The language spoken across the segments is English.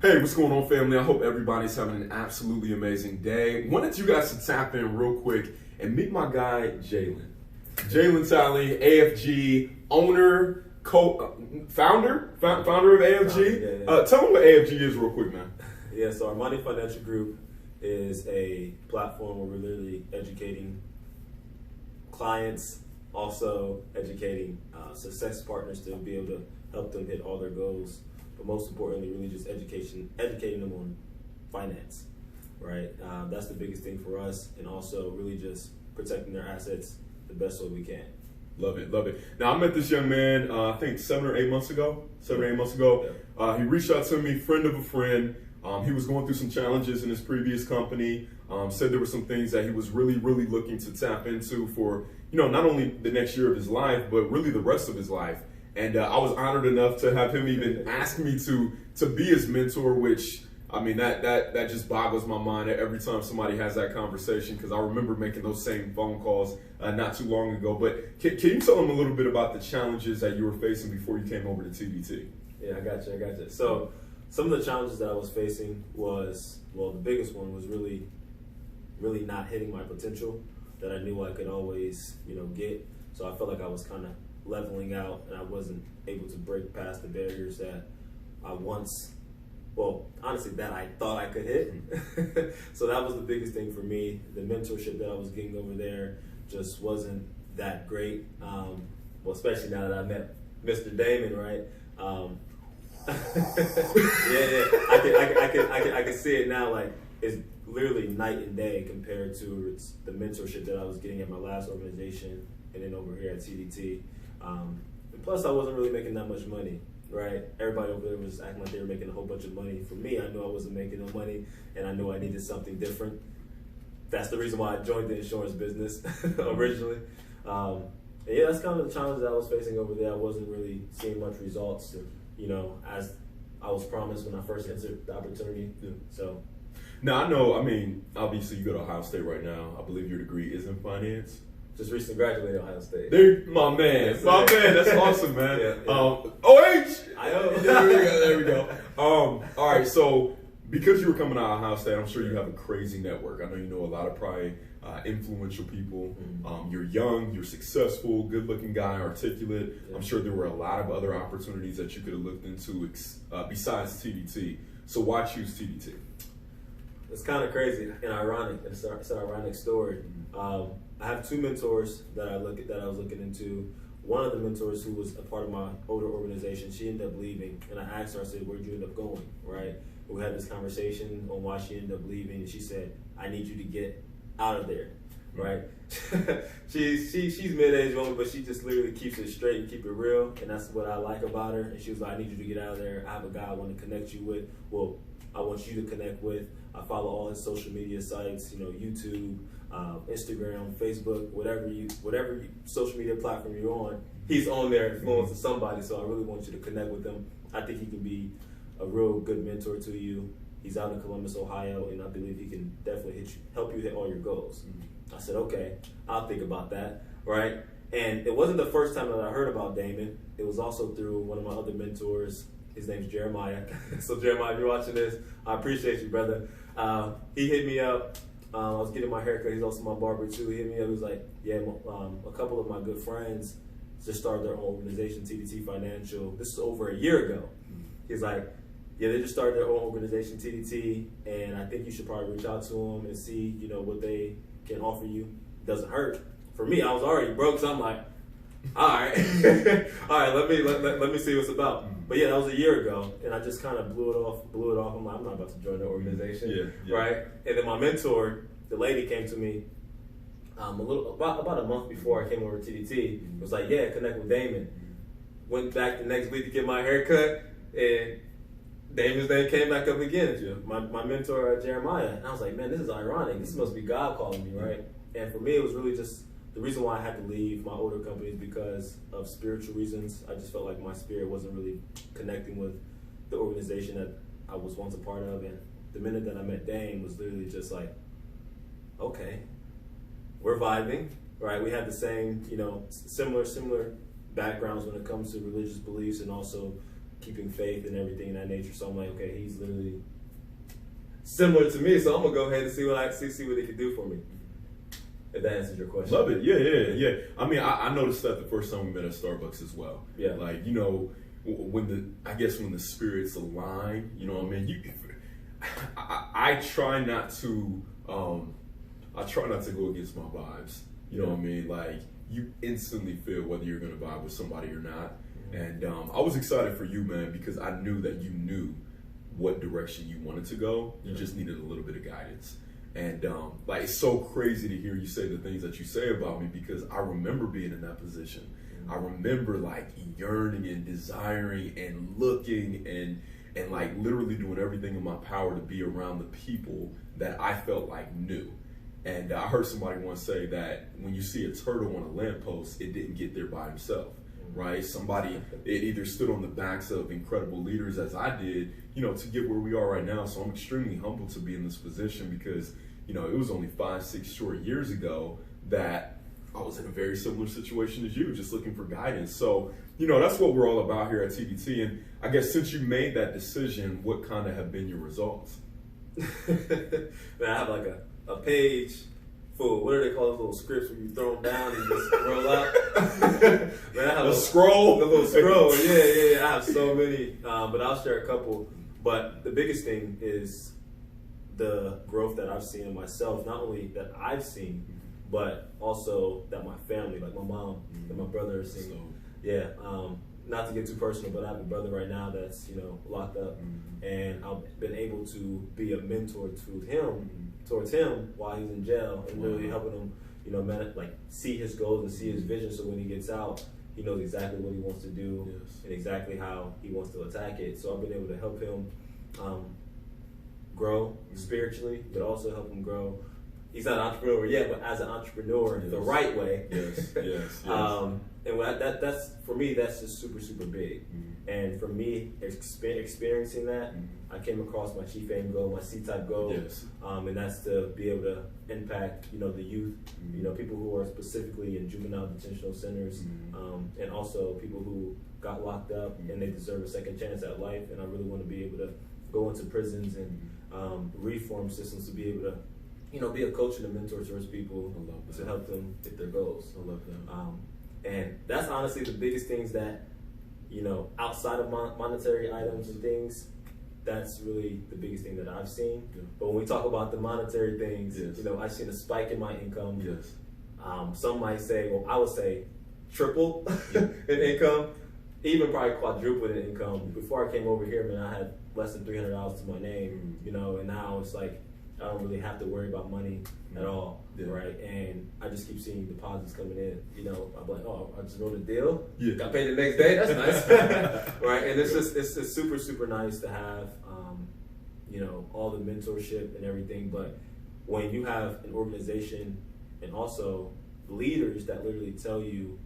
Hey, what's going on, family? I hope everybody's having an absolutely amazing day. Wanted you guys to tap in real quick and meet my guy, Jalen. Jalen Talley, AFG owner, founder of AFG. Yeah. Tell them what AFG is real quick, man. Yeah, so our Money Financial Group is a platform where we're literally educating clients, also educating success partners to be able to help them hit all their goals. But most importantly, really just educating them on finance, right? That's the biggest thing for us, and also really just protecting their assets the best way we can. Love it, love it. Now, I met this young man, I think 7 or 8 months ago. He reached out to me, friend of a friend. He was going through some challenges in his previous company. Said there were some things that he was really looking to tap into for, not only the next year of his life, but really the rest of his life. And I was honored enough to have him even ask me to be his mentor, which, I mean, that just boggles my mind every time somebody has that conversation, because I remember making those same phone calls not too long ago. But can you tell him a little bit about the challenges that you were facing before you came over to TDT? Yeah, I got you. So some of the challenges that I was facing was, well, the biggest one was really not hitting my potential that I knew I could always, get. So I felt like I was kind of leveling out, and I wasn't able to break past the barriers that I that I thought I could hit. So that was the biggest thing for me. The mentorship that I was getting over there just wasn't that great. Especially now that I met Mr. Damon, right? I can see it now. Like, it's literally night and day compared to the mentorship that I was getting at my last organization and then over here at TDT. And plus, I wasn't really making that much money, right? Everybody over there was acting like they were making a whole bunch of money. For me, I knew I wasn't making no money, and I knew I needed something different. That's the reason why I joined the insurance business originally. And yeah, that's kind of the challenge that I was facing over there. I wasn't really seeing much results, as I was promised when I first entered the opportunity. Yeah. So. Now, I know, obviously you go to Ohio State right now. I believe your degree is in finance. Just recently graduated Ohio State. My man, that's awesome, man. Yeah. There we go. All right, so because you were coming out of Ohio State, I'm sure you have a crazy network. I know you know a lot of probably influential people. Mm-hmm. You're young, you're successful, good-looking guy, articulate. Yeah. I'm sure there were a lot of other opportunities that you could have looked into besides TDT. So why choose TDT? It's kind of crazy and ironic. It's an ironic story. I have two mentors that I was looking into. One of the mentors, who was a part of my older organization, she ended up leaving, and I asked her, I said, "Where'd you end up going?" Right? We had this conversation on why she ended up leaving, and she said, "I need you to get out of there." Right? she's mid-aged woman, but she just literally keeps it straight and keep it real, and that's what I like about her. And she was like, "I need you to get out of there. I have a guy I want to connect you with. Well, I want you to connect with." I follow all his social media sites, YouTube, Instagram, Facebook, whatever social media platform you're on, he's on there influencing somebody. So I really want you to connect with him. I think he can be a real good mentor to you. He's out in Columbus, Ohio, and I believe he can definitely help you hit all your goals. I said, okay, I'll think about that, right? And it wasn't the first time that I heard about Damon. It was also through one of my other mentors. His name's Jeremiah. So Jeremiah, if you're watching this, I appreciate you, brother. He hit me up. I was getting my haircut. He's also my barber too. He hit me up. He was like, "Yeah, a couple of my good friends just started their own organization, TDT Financial. This is over a year ago." He's like, "Yeah, they just started their own organization, TDT, and I think you should probably reach out to them and see, what they can offer you. It doesn't hurt." For me, I was already broke, so I'm like, all right, let me see what's about. But yeah, that was a year ago, and I just kind of blew it off. I'm like, I'm not about to join the organization, right? And then my mentor, the lady, came to me about a month before I came over to TDT. Was like, yeah, connect with Damon. Went back the next week to get my haircut, and Damon's name came back up again. My mentor, Jeremiah, and I was like, man, this is ironic. This must be God calling me, right? And for me, it was really just the reason why I had to leave my older company is because of spiritual reasons. I just felt like my spirit wasn't really connecting with the organization that I was once a part of. And the minute that I met Dame was literally just like, okay, we're vibing, right? We had the same, similar backgrounds when it comes to religious beliefs and also keeping faith and everything in that nature. So I'm like, okay, he's literally similar to me, so I'm gonna go ahead and see what he can do for me. If that answers your question. Love it. Yeah. I mean, I noticed that the first time we met at Starbucks as well. Yeah. Like, you know, when the spirits align, you know what I mean? I try not to go against my vibes. You know what I mean? Like, you instantly feel whether you're gonna vibe with somebody or not. And I was excited for you, man, because I knew that you knew what direction you wanted to go. You just needed a little bit of guidance. And like, it's so crazy to hear you say the things that you say about me, because I remember being in that position. I remember like yearning and desiring and looking and like literally doing everything in my power to be around the people that I felt like knew. And I heard somebody once say that when you see a turtle on a lamppost, it didn't get there by himself, right? It either stood on the backs of incredible leaders, as I did, you know, to get where we are right now. So I'm extremely humbled to be in this position, because, you know, it was only 5-6 short years ago that I was in a very similar situation as you, just looking for guidance. So, you know, that's what we're all about here at TDT. And I guess since you made that decision, what kind of have been your results? Man, I have like a page full, what do they call those little scripts where you throw them down and just roll out? Man, I have a scroll. A little scroll, yeah. I have so many, but I'll share a couple. But the biggest thing is the growth that I've seen in myself, not only that I've seen, but also that my family, like my mom and my brother are seeing. Yeah, not to get too personal, but I have a brother right now that's, you know, locked up, and I've been able to be a mentor towards him while he's in jail, and really helping him, you know, like see his goals and see his vision, so when he gets out, he knows exactly what he wants to do and exactly how he wants to attack it. So I've been able to help him grow spiritually, but also help him grow. He's not an entrepreneur yet, but as an entrepreneur, the right way. Yes. And that's for me, that's just super, super big. And for me, experiencing that, I came across my chief aim goal, my C-type goal, and that's to be able to impact, you know, the youth, you know, people who are specifically in juvenile detention centers, and also people who got locked up and they deserve a second chance at life. And I really want to be able to go into prisons and reform systems to be able to, you know, be a coach and a mentor to those people to help them hit their goals. I love that. And that's honestly the biggest things that, you know, outside of monetary items and things, that's really the biggest thing that I've seen. But when we talk about the monetary things, you know, I've seen a spike in my income. Some might say, well, I would say triple in income, even probably quadruple in income. Before I came over here, man, I had less than $300 to my name, you know, and now it's like, I don't really have to worry about money at all, right? And I just keep seeing deposits coming in. You know, I'm like, oh, I just wrote a deal. Got paid the next day. That's nice, right? And it's just super, super nice to have, you know, all the mentorship and everything. But when you have an organization and also leaders that literally tell you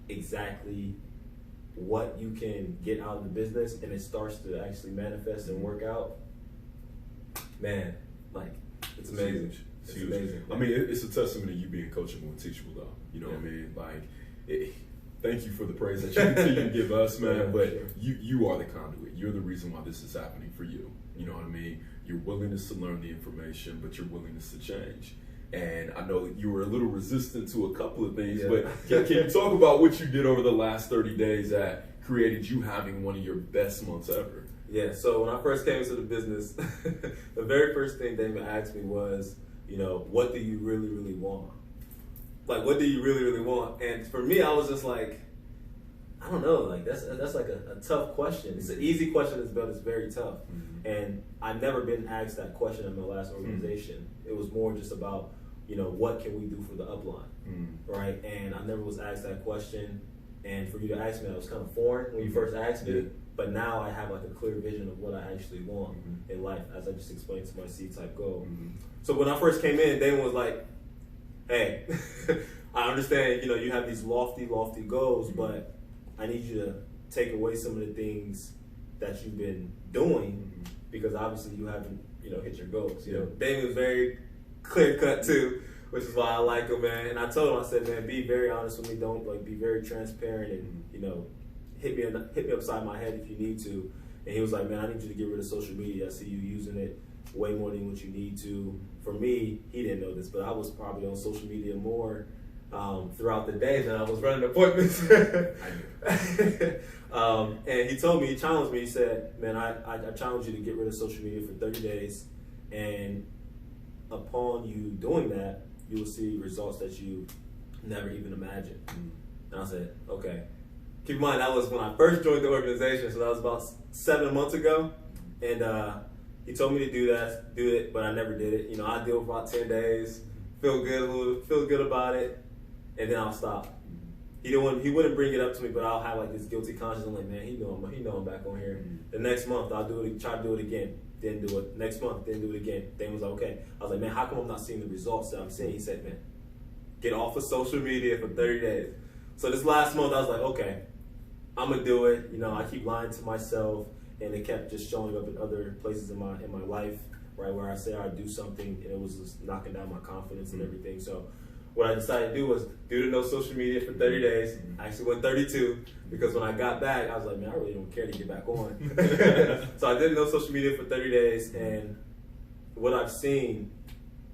exactly what you can get out of the business, and it starts to actually manifest and work out, man. Like, it's amazing. It's amazing. I mean, it's a testament to you being coachable and teachable, though. You know what I mean? Like, thank you for the praise that you continue to give us, man. But you are the conduit. You're the reason why this is happening for you. You know what I mean? Your willingness to learn the information, but your willingness to change. And I know that you were a little resistant to a couple of things, but can you talk about what you did over the last 30 days that created you having one of your best months ever? Yeah, so when I first came into the business, the very first thing Damon asked me was, you know, what do you really, really want? Like, what do you really, really want? And for me, I was just like, I don't know. Like, that's like a tough question. It's an easy question, but it's very tough. And I've never been asked that question in my last organization. It was more just about, you know, what can we do for the upline, right? And I never was asked that question. And for you to ask me, that was kind of foreign when you first asked me. But now I have like a clear vision of what I actually want in life, as I just explained to my C-type goal. So when I first came in, Damon was like, hey, I understand, you know, you have these lofty goals, but I need you to take away some of the things that you've been doing, because obviously you haven't, you know, hit your goals. You know, Damon was very clear cut too, which is why I like him, man. And I told him, I said, man, be very honest with me. Don't, like, be very transparent, and, you know, hit me upside my head if you need to. And he was like, man, I need you to get rid of social media. I see you using it way more than what you need to. For me, he didn't know this, but I was probably on social media more throughout the day than I was running appointments. And he told me, he challenged me, he said, man, I challenge you to get rid of social media for 30 days. And upon you doing that, you will see results that you never even imagined. And I said, okay. Keep in mind, that was when I first joined the organization, so that was about 7 months ago. And he told me to do it, but I never did it. You know, I do it for about 10 days, feel good about it, and then I'll stop. He wouldn't bring it up to me, but I'll have like this guilty conscience. I'm like, man, he know I'm back on here. The next month I'll try to do it again. Didn't do it. Next month, didn't do it again. Then was like, okay. I was like, man, how come I'm not seeing the results that I'm seeing? He said, man, get off of social media for 30 days. So this last month I was like, okay, I'm gonna do it. You know, I keep lying to myself, and it kept just showing up in other places in my life, right, where I say I'd do something, and it was just knocking down my confidence and everything. So what I decided to do was do the no social media for 30 days. I actually went 32 because when I got back, I was like, man, I really don't care to get back on. So I did no social media for 30 days, and what I've seen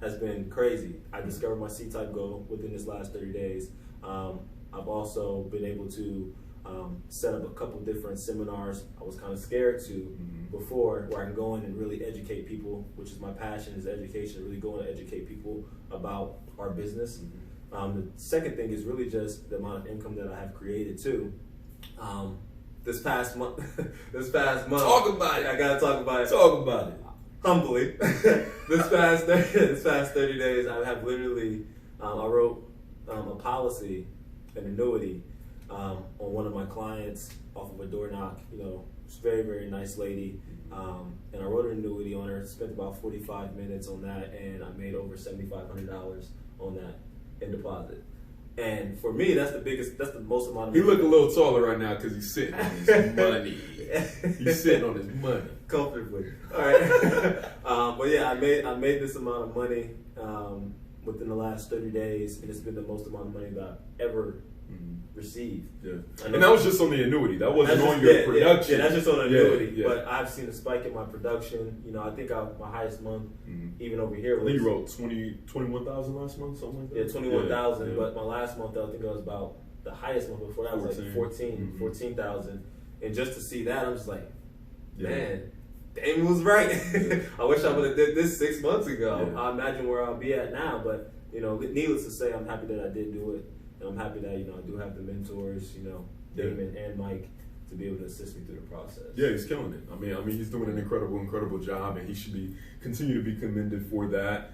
has been crazy. I discovered my C-type goal within this last 30 days. I've also been able to set up a couple different seminars I was kind of scared to before, where I can go in and really educate people, which is my passion, is education, really go in and educate people about our business. The second thing is really just the amount of income that I have created too. This past month, Talk about it. I gotta talk about it. Talk about it. Humbly, this past 30 days, I have literally, I wrote a policy, an annuity, on one of my clients off of a door knock. You know, she's a very, very nice lady. And I wrote an annuity on her, spent about 45 minutes on that, and I made over $7,500 on that in deposit. And for me, that's the most amount of money. He look a little taller right now because he's sitting on his money. He's sitting on his money. Comfortably. All right. But yeah, I made this amount of money within the last 30 days, and it's been the most amount of money that I've ever received. Yeah. And that was just on the annuity. That wasn't on your production. Yeah, that's just on the annuity. Yeah. But I've seen a spike in my production. You know, I think my highest month, even over here, was, I think you wrote 21,000 last month, something like that. Yeah, 21,000. Yeah. But my last month, I think it was about the highest month before that was like 14,000. And just to see that, I'm just like, man, Damon was right. I wish I would have did this 6 months ago. I imagine where I'll be at now. But you know, needless to say, I'm happy that I did do it. And I'm happy that, you know, I do have the mentors, you know, Damon and Mike, to be able to assist me through the process. Yeah, he's killing it. I mean, he's doing an incredible job, and he should continue to be commended for that.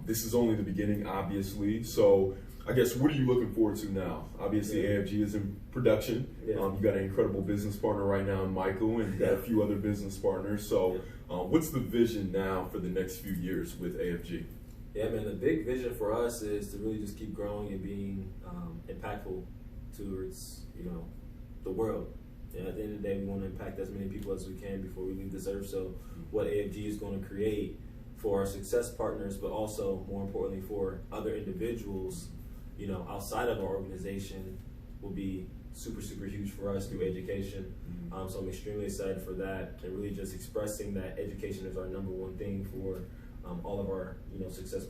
This is only the beginning, obviously. So I guess, what are you looking forward to now? Obviously, AFG is in production. You got an incredible business partner right now in Michael, and you got a few other business partners. So what's the vision now for the next few years with AFG? Yeah, man, the big vision for us is to really just keep growing and being impactful towards, you know, the world. And at the end of the day, we want to impact as many people as we can before we leave this earth. So what AFG is going to create for our success partners, but also, more importantly, for other individuals, you know, outside of our organization, will be super huge for us through education. So I'm extremely excited for that, and really just expressing that education is our number one thing for all of our, you know, success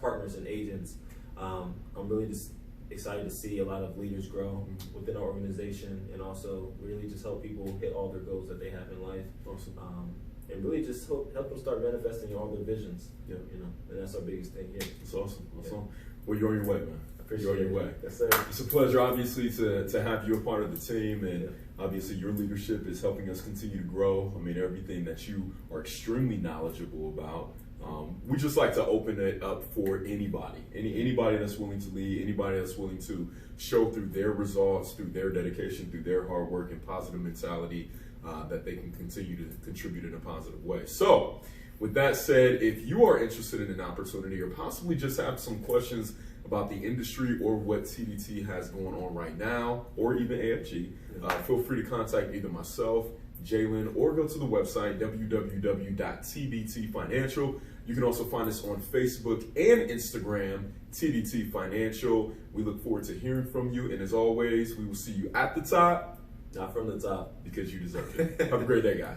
partners and agents. I'm really just excited to see a lot of leaders grow within our organization, and also really just help people hit all their goals that they have in life. Awesome. And really just help them start manifesting all their visions. You know, and that's our biggest thing here. That's awesome. Well, you're on your way, man. Appreciate you're on your way. Yes, sir. It's a pleasure, obviously, to have you a part of the team, and obviously your leadership is helping us continue to grow. I mean, everything that you are extremely knowledgeable about. We just like to open it up for anybody that's willing to lead, anybody that's willing to show through their results, through their dedication, through their hard work and positive mentality, that they can continue to contribute in a positive way. So, with that said, if you are interested in an opportunity, or possibly just have some questions about the industry or what TDT has going on right now, or even AFG, feel free to contact either myself, Jalen, or go to the website, www.TDT Financial. You can also find us on Facebook and Instagram, TDT Financial. We look forward to hearing from you, and as always, we will see you at the top Not from the top. because you deserve it. Have a great day, guys.